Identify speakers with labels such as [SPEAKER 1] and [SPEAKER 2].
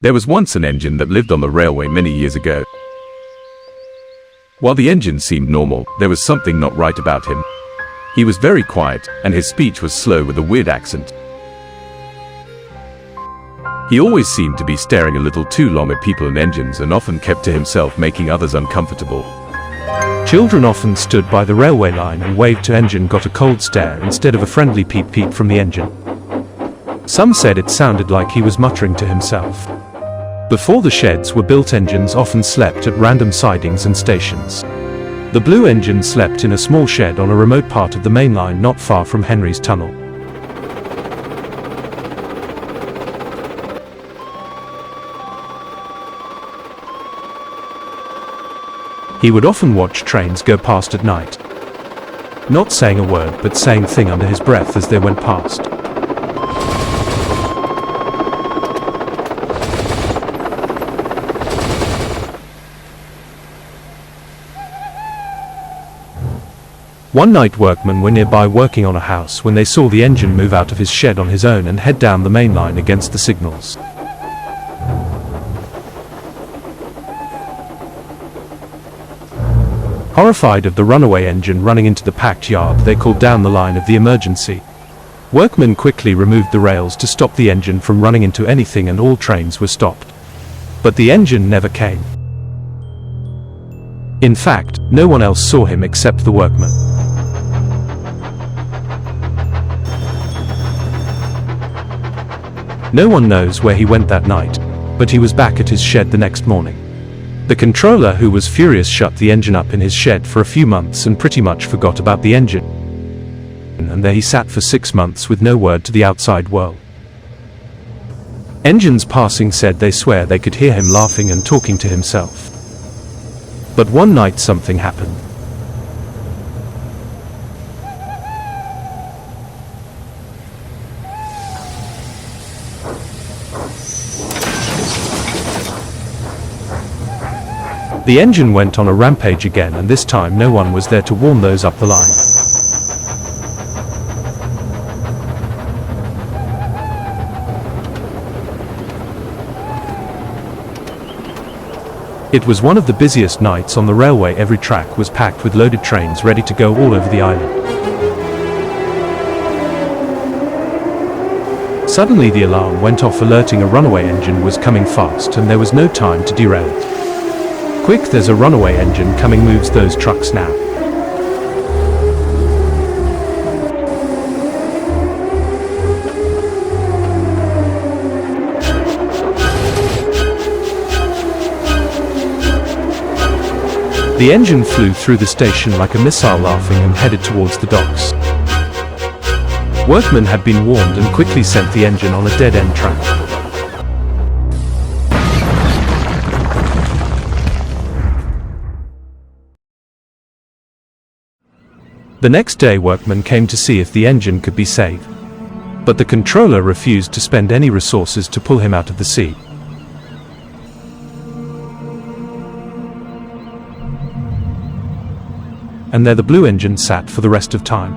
[SPEAKER 1] There was once an engine that lived on the railway many years ago. While the engine seemed normal, there was something not right about him. He was very quiet, and his speech was slow with a weird accent. He always seemed to be staring a little too long at people and engines, and often kept to himself, making others uncomfortable.
[SPEAKER 2] Children often stood by the railway line and waved to engine, got a cold stare instead of a friendly peep peep from the engine. Some said it sounded like he was muttering to himself. Before the sheds were built, engines often slept at random sidings and stations. The blue engine slept in a small shed on a remote part of the main line not far from Henry's tunnel. He would often watch trains go past at night, not saying a word but saying thing under his breath as they went past. One night workmen were nearby working on a house when they saw the engine move out of his shed on his own and head down the main line against the signals. Horrified of the runaway engine running into the packed yard, they called down the line of the emergency. Workmen quickly removed the rails to stop the engine from running into anything, and all trains were stopped. But the engine never came. In fact, no one else saw him except the workmen. No one knows where he went that night, but he was back at his shed the next morning. The controller, who was furious, shut the engine up in his shed for a few months and pretty much forgot about the engine. And there he sat for 6 months with no word to the outside world. Engines passing said they swear they could hear him laughing and talking to himself. But one night something happened. The engine went on a rampage again, and this time no one was there to warn those up the line. It was one of the busiest nights on the railway. Every track was packed with loaded trains ready to go all over the island. Suddenly the alarm went off, alerting a runaway engine was coming fast, and there was no time to derail it. Quick, there's a runaway engine coming, moves those trucks now. The engine flew through the station like a missile, laughing, and headed towards the docks. Workmen had been warned and quickly sent the engine on a dead-end track. The next day workmen came to see if the engine could be saved, but the controller refused to spend any resources to pull him out of the sea. And there the blue engine sat for the rest of time.